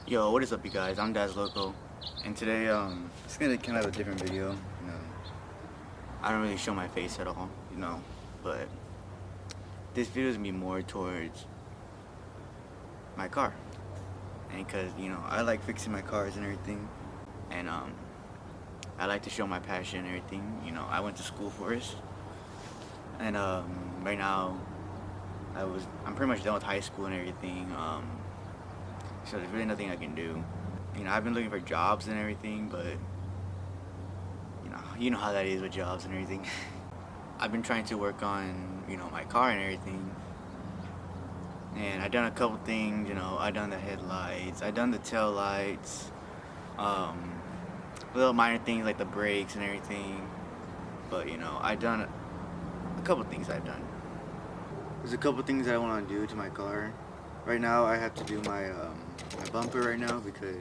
Yo, what is up, you guys? I'm Daz Loco, and today it's gonna be kind of a different video. I don't really show my face at all, but this video is gonna be more towards my car, and because I like fixing my cars and everything, and I like to show my passion and everything. I went to school for this, and right now I'm pretty much done with high school and everything. So there's really nothing I can do. I've been looking for jobs and everything, but you know how that is with jobs and everything. I've been trying to work on, my car and everything. And I've done a couple things, I've done the headlights, I've done the tail lights, little minor things like the brakes and everything. But I've done a couple things I've done. There's a couple things I want to do to my car. Right now I have to do my bumper right now because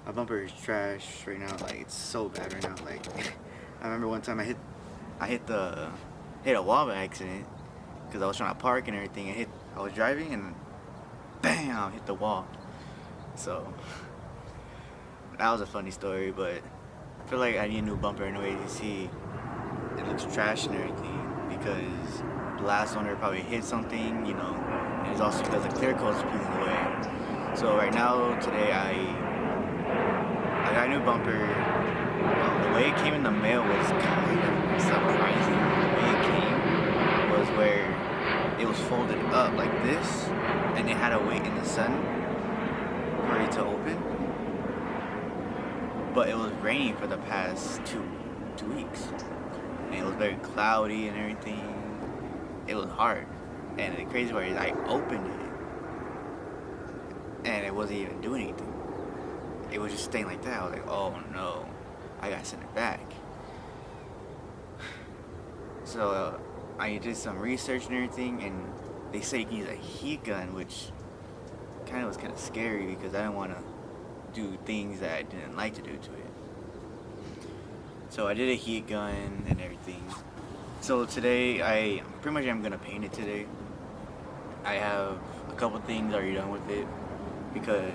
my bumper is trash right now. Like, it's so bad right now. Like, I remember one time I hit a wall by accident because I was trying to park and everything. I was driving and bam, hit the wall. So that was a funny story, but I feel like I need a new bumper anyway. You see, it looks trash and everything because the last owner probably hit something, and it's also because the clear coat is peeling away. So right now, today, I got a new bumper. The way it came in the mail was kind of surprising. The way it came was where it was folded up like this, and it had to wait in the sun for it to open. But it was raining for the past two weeks, and it was very cloudy and everything. It was hard, and the crazy part is I opened it and it wasn't even doing anything. It was just staying like that. I was like, oh no, I gotta send it back. So I did some research and everything, and they said you can use a heat gun, which was kind of scary because I didn't want to do things that I didn't like to do to it. So I did a heat gun and everything. So today I pretty much am gonna paint it today. I have a couple things already done with it because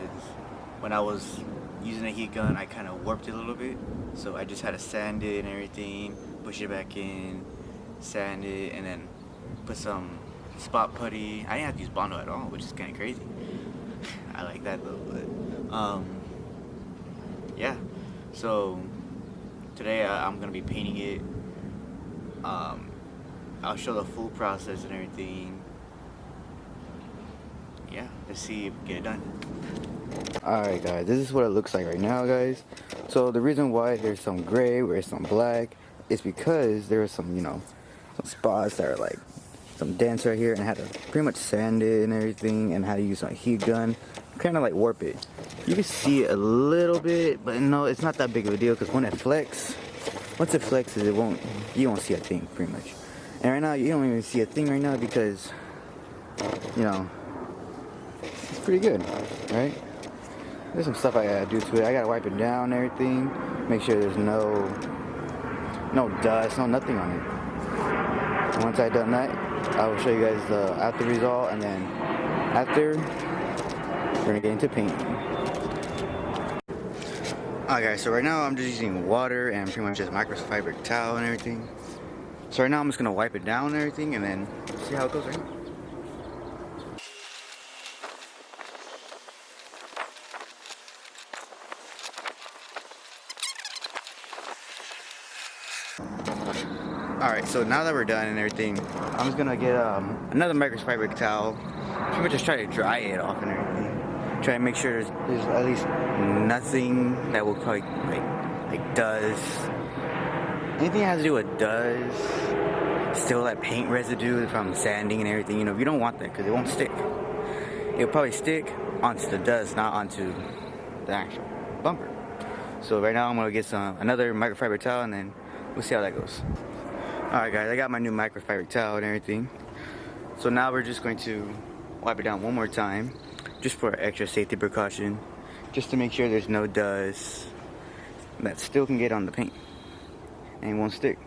when I was using a heat gun I kind of warped it a little bit. So I just had to sand it and everything, push it back in, sand it, and then put some spot putty. I didn't have to use Bondo at all, which is kind of crazy. I like that though, but yeah. So today I'm gonna be painting it. I'll show the full process and everything. Yeah, let's see if we get it done. Alright guys, this is what it looks like right now, guys. So the reason why there's some gray, there's some black, is because there was some, some spots that are like some dents right here, and I had to pretty much sand it and everything, and had to use my heat gun, kind of like warp it. You can see it a little bit, but no, it's not that big of a deal because once it flexes, you won't see a thing pretty much. And right now you don't even see a thing right now because it's pretty good, right? There's some stuff I gotta do to it. I gotta wipe it down and everything, make sure there's no dust, nothing on it. Once I've done that, I will show you guys the after result, and then after we're gonna get into painting. Alright guys, so right now I'm just using water and pretty much just microfiber towel and everything. So right now I'm just gonna wipe it down and everything, and then see how it goes right now. Alright, so now that we're done and everything, I'm just gonna get another microfiber towel. Pretty much just try to dry it off and everything. Try to make sure there's at least nothing that will probably like dust. Anything that has to do with dust, still that paint residue from sanding and everything, you don't want that because it won't stick. It'll probably stick onto the dust, not onto the actual bumper. So right now I'm gonna get another microfiber towel, and then we'll see how that goes. Alright guys, I got my new microfiber towel and everything. So now we're just going to wipe it down one more time, just for extra safety precaution, just to make sure there's no dust that still can get on the paint and it won't stick.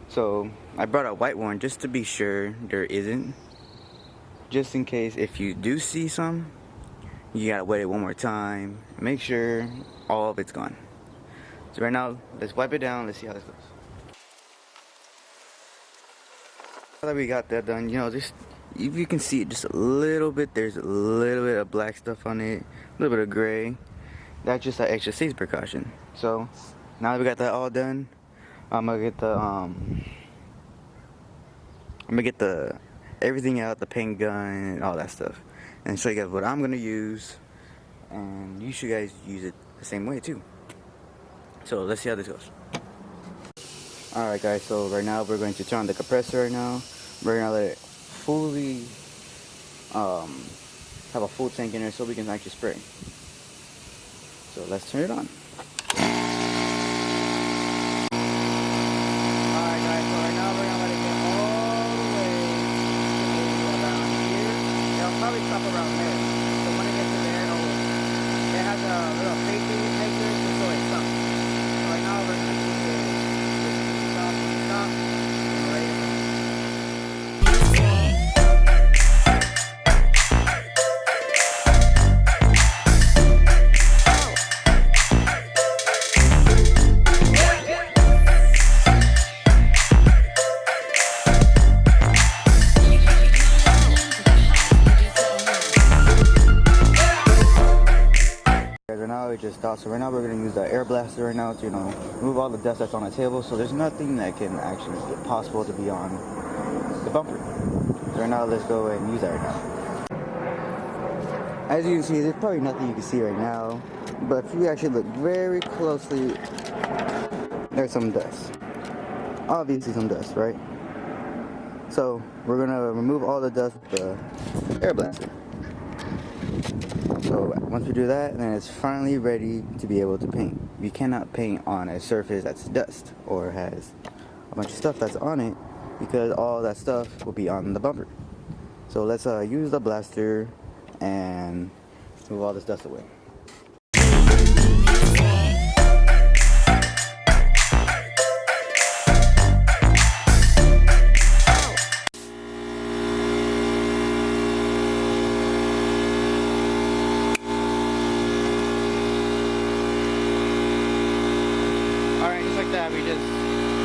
So I brought a white one just to be sure there isn't, just in case if you do see some, you gotta wet it one more time. Make sure all of it's gone. So right now, let's wipe it down. Let's see how this goes. Now that we got that done, you know, just if you can see it just a little bit, there's a little bit of black stuff on it, a little bit of gray. That's just an extra safety precaution. So now that we got that all done, I'm gonna get the everything out, the paint gun and all that stuff, and show you guys what I'm gonna use, and you should guys use it the same way too. So let's see how this goes. Alright guys, so right now we're going to turn on the compressor right now. We're gonna let it fully have a full tank in there so we can actually spray. So let's turn it on. Alright guys, so right now we're gonna let it get all the way to around here. It'll probably stop around there. So when it gets to there, it has a little safety measure so it stops. So right now we're gonna do it. Stop, and ready to go. Right now it just stopped. So right now we're going to use the air blaster right now to, you know, remove all the dust that's on the table, so there's nothing that can actually be possible to be on the bumper. So right now let's go and use that right now. As you can see, there's probably nothing you can see right now, but if you actually look very closely, there's some dust. Obviously some dust, right? So we're going to remove all the dust with the air blaster. So once we do that, then it's finally ready to be able to paint. You cannot paint on a surface that's dust or has a bunch of stuff that's on it, because all that stuff will be on the bumper. So let's use the blaster and move all this dust away.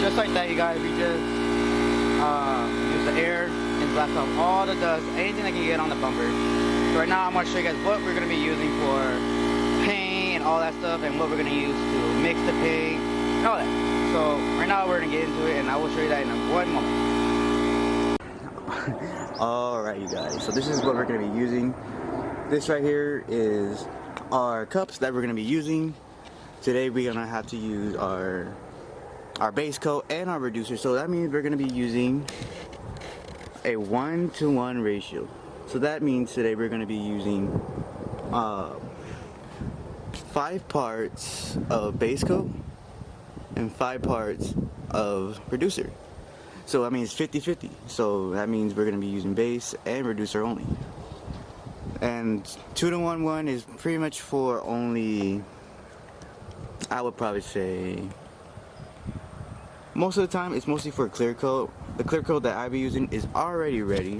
Just like that, you guys, we just use the air and blast off all the dust, anything that can get on the bumper. So right now I'm going to show you guys what we're going to be using for paint and all that stuff, and what we're going to use to mix the paint and all that. So right now we're going to get into it, and I will show you that in one moment. Alright you guys, so this is what we're going to be using. This right here is our cups that we're going to be using. Today we're going to have to use our base coat and our reducer, so that means we're going to be using a 1-to-1 ratio. So that means today we're going to be using 5 parts of base coat and 5 parts of reducer. So that means 50-50. So that means we're going to be using base and reducer only. And 2-to-1 is pretty much for only, I would probably say, most of the time it's mostly for clear coat. The clear coat that I be using is already ready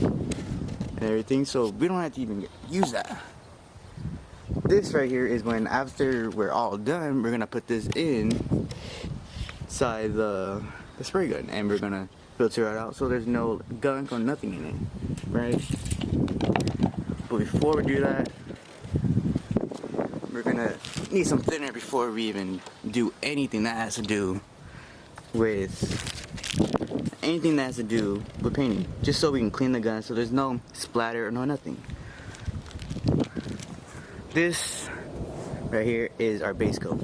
and everything, so we don't have to even use that. This right here is when, after we're all done, we're gonna put this inside the spray gun, and we're gonna filter it out so there's no gunk or nothing in it, right? But before we do that, we're gonna need some thinner before we even do anything that has to do with painting, just so we can clean the gun so there's no splatter or no nothing. This right here is our base coat.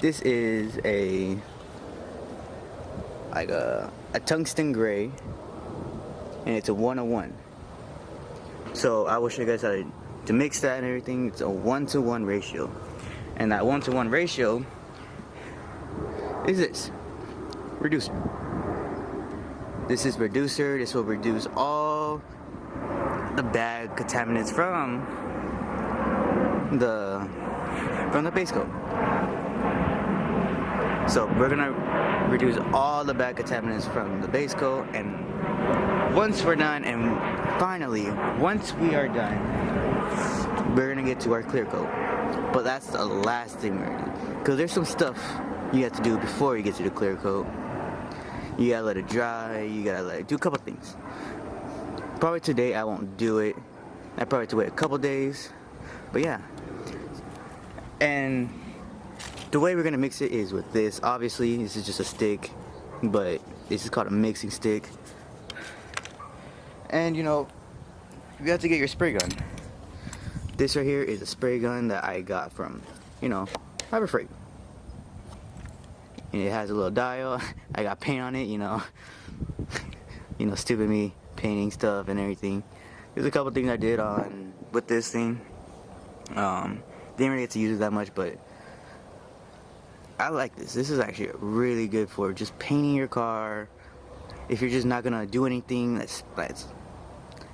This is a tungsten gray, and it's a 1-to-1. So I will show you guys how to mix that and everything. It's a 1-to-1 ratio, and that 1-to-1 ratio is this reducer. This is reducer. This will reduce all the bad contaminants from the base coat. So we're gonna reduce all the bad contaminants from the base coat, and once we're done, and finally once we are done, we're gonna get to our clear coat. But that's the last thing we're gonna do, because there's some stuff you have to do before you get to the clear coat. You gotta let it dry, you gotta let it do a couple things. Probably today I won't do it. I probably have to wait a couple days. But yeah. And the way we're gonna mix it is with this. Obviously, this is just a stick, but this is called a mixing stick. And you know, you have to get your spray gun. This right here is a spray gun that I got from, you know, Harbor Freight. And it has a little dial. I got paint on it, you know. You know, stupid me painting stuff and everything. There's a couple things I did on with this thing. Didn't really get to use it that much, but I like this. This is actually really good for just painting your car. If you're just not gonna do anything that's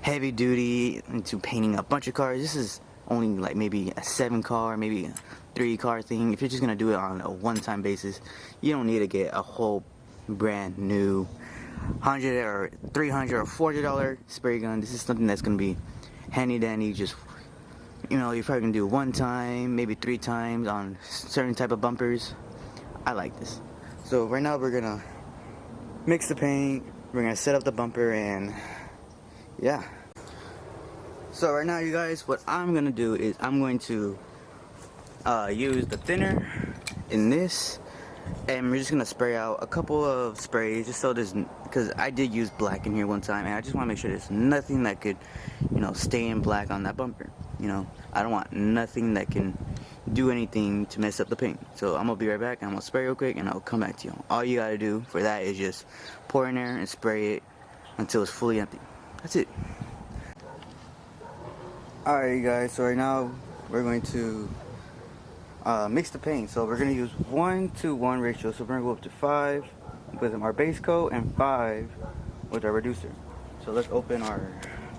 heavy duty into painting a bunch of cars, this is only like maybe a 7-car, maybe a 3-car thing. If you're just gonna do it on a one-time basis, you don't need to get a whole brand new $100 or $300 or $400 spray gun. This is something that's gonna be handy dandy. Just, you know, you're probably gonna do 1 time, maybe 3 times on certain type of bumpers. I like this. So right now we're gonna mix the paint, we're gonna set up the bumper, and yeah. So right now, you guys, what I'm gonna do is I'm going to use the thinner in this, and we're just gonna spray out a couple of sprays just so there's, because I did use black in here one time, and I just want to make sure there's nothing that could, you know, stay in black on that bumper. You know, I don't want nothing that can do anything to mess up the paint. So I'm gonna be right back, and I'm gonna spray real quick, and I'll come back to you. All you gotta do for that is just pour in there and spray it until it's fully empty. That's it. Alright, you guys, so right now we're going to mix the paint. So we're going to use 1:1 ratio. So we're going to go up to 5 with our base coat and 5 with our reducer. So let's open our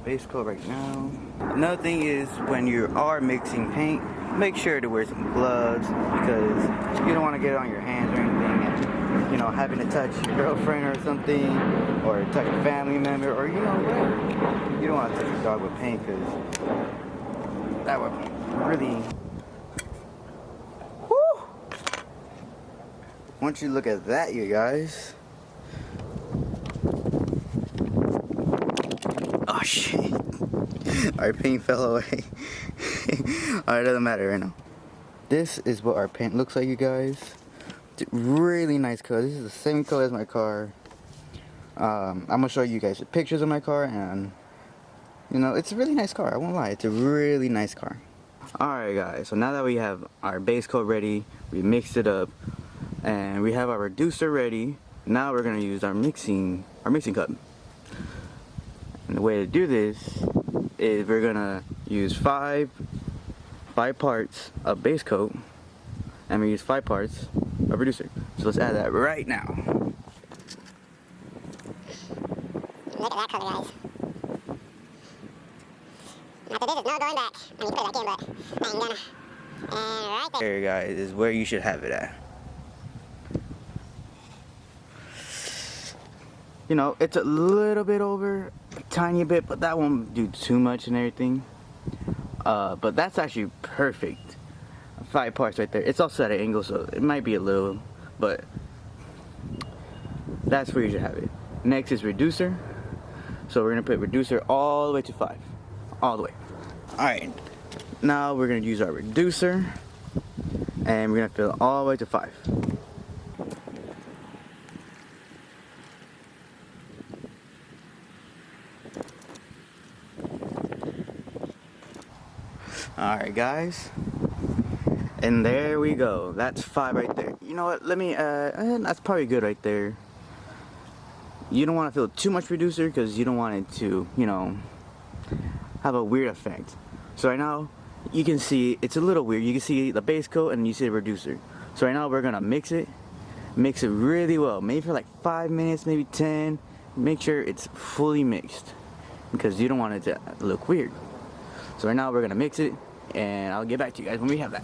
base coat right now. Another thing is, when you are mixing paint, make sure to wear some gloves, because you don't want to get it on your hands or anything, and, you know, having to touch your girlfriend or something, or touch a family member, or, you know, whatever. You don't want to touch your dog with paint, because that would really... Woo! Once you look at that, you guys... Oh shit. Our paint fell away. Alright, doesn't matter right now. This is what our paint looks like, you guys. It's really nice color. This is the same color as my car. I'm gonna show you guys the pictures of my car, and you know, it's a really nice car. I won't lie, it's a really nice car. Alright guys, so now that we have our base coat ready, we mixed it up, and we have our reducer ready. Now we're gonna use our mixing cup. And the way to do this is we're gonna use 5 parts of base coat, and we use 5 parts of reducer. So let's add that right now. Look at that color, guys. After this, there's no going back. I mean, you put it back in, but I ain't gonna. And right there. Here, guys, is where you should have it at. You know, it's a little bit over, a tiny bit, but that won't do too much and everything. But that's actually perfect. 5 parts right there. It's also at an angle, so it might be a little, but that's where you should have it. Next is reducer. So we're gonna put reducer all the way to 5. All the way. Alright. Now we're gonna use our reducer, and we're gonna fill it all the way to 5. Alright guys, and there we go. That's 5 right there. You know what, let me that's probably good right there. You don't want to fill too much reducer, because you don't want it to, you know, have a weird effect. So right now you can see it's a little weird. You can see the base coat and you see the reducer. So right now we're gonna mix it really well, maybe for like 5 minutes, maybe 10. Make sure it's fully mixed, because you don't want it to look weird. So right now we're gonna mix it, and I'll get back to you guys when we have that.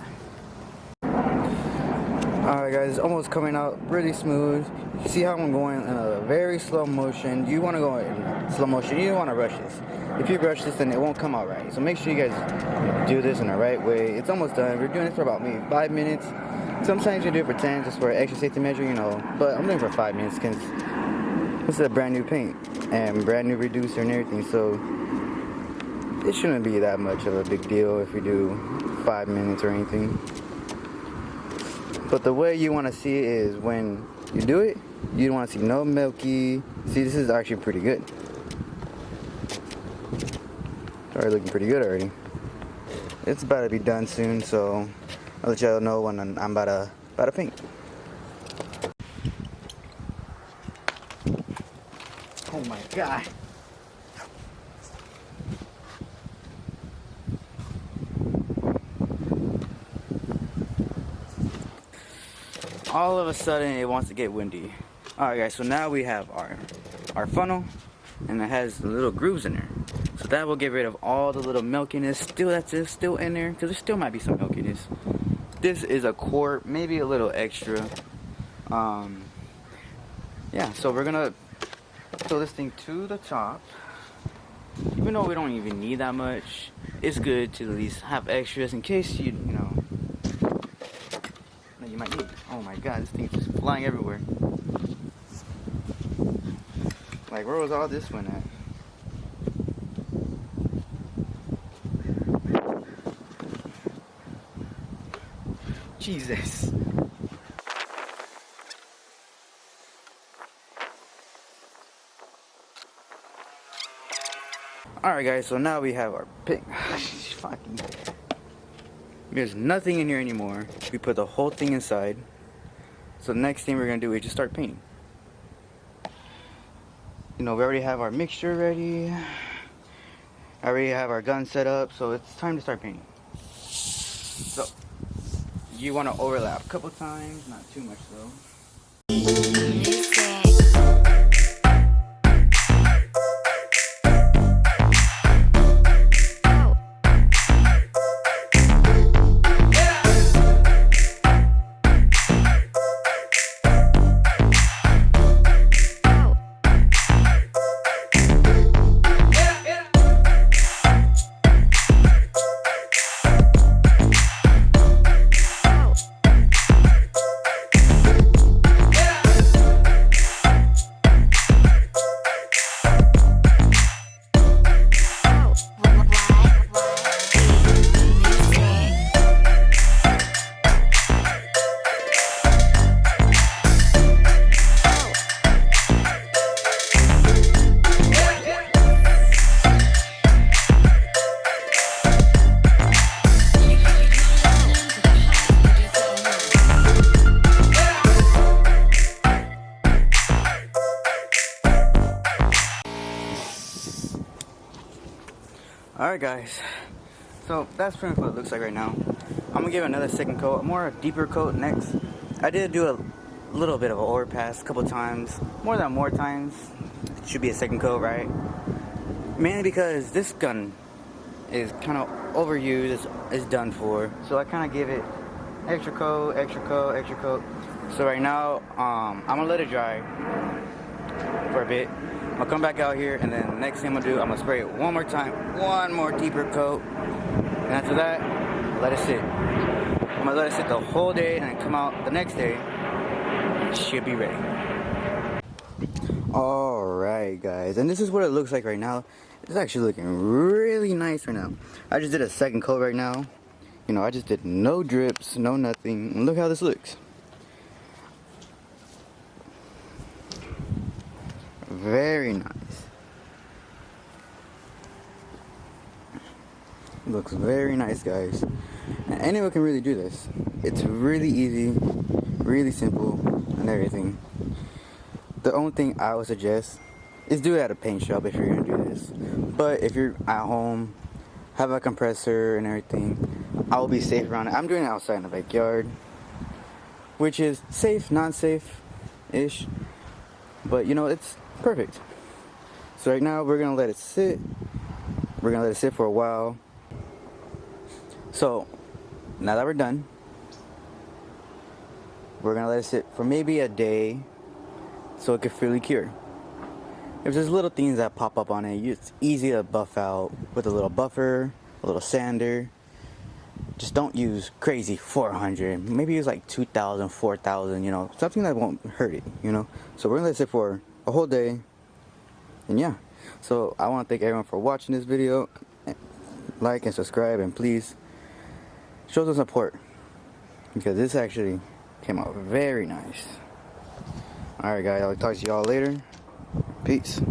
Alright guys, it's almost coming out really smooth. You see how I'm going in a very slow motion. You want to go in slow motion. You don't want to rush this. If you rush this, then it won't come out right. So make sure you guys do this in the right way. It's almost done. We're doing it for about maybe 5 minutes. Sometimes you do it for 10 just for extra safety measure, you know. But I'm doing it for 5 minutes because this is a brand new paint and brand new reducer and everything. So it shouldn't be that much of a big deal if we do 5 minutes or anything. But the way you want to see it is when you do it, you don't want to see no milky. See, this is actually pretty good. It's already looking pretty good already. It's about to be done soon, so I'll let y'all know when I'm about to paint. Oh my god. All of a sudden it wants to get windy. Alright guys, so now we have our funnel, and it has little grooves in there. So that will get rid of all the little milkiness that's still in there, because there still might be some milkiness. This is a quart, maybe a little extra. Yeah, so we're gonna fill this thing to the top. Even though we don't even need that much, it's good to at least have extras in case you know that you might need. Oh my god, this thing's just flying everywhere. Like, where was all this one at? Jesus. Alright guys, so now we have our pink. Fucking. There's nothing in here anymore. We put the whole thing inside. So the next thing we're gonna do is just start painting. You know, we already have our mixture ready. I already have our gun set up, so it's time to start painting. So you want to overlap a couple times, not too much though. Alright guys, so that's pretty much what it looks like right now. I'm gonna give it another second coat, a more deeper coat next. I did do a little bit of an overpass a couple times, more times. It should be a second coat, right? Mainly because this gun is kind of overused, it's done for. So I kind of give it extra coat. So right now, I'm gonna let it dry for a bit. I'll come back out here, and then the next thing I'm gonna do, I'm gonna spray it one more time, one more deeper coat, and after that, let it sit. I'm gonna let it sit the whole day, and then come out the next day, it should be ready. Alright guys, and this is what it looks like right now. It's actually looking really nice right now. I just did a second coat right now. You know, I just did no drips, no nothing, and look how this looks. Very nice. Looks very nice, guys. And anyone can really do this. It's really easy, really simple, and everything. The only thing I would suggest is do it at a paint shop if you're gonna do this. But if you're at home, have a compressor and everything, I will be safe around it. I'm doing it outside in the backyard, which is safe, non-safe-ish. But you know, it's perfect. So right now we're gonna let it sit. We're gonna let it sit for a while. So now that we're done, We're gonna let it sit for maybe a day so it can fully cure. If there's little things that pop up on it, it's easy to buff out with a little buffer, a little sander. Just don't use crazy 400. Maybe use like 2,000, 4,000, you know, something that won't hurt it, you know. So we're gonna let it sit for a whole day. And yeah, so I want to thank everyone for watching this video. Like and subscribe, and please show some support, because this actually came out very nice. Alright guys, I'll talk to y'all later. Peace.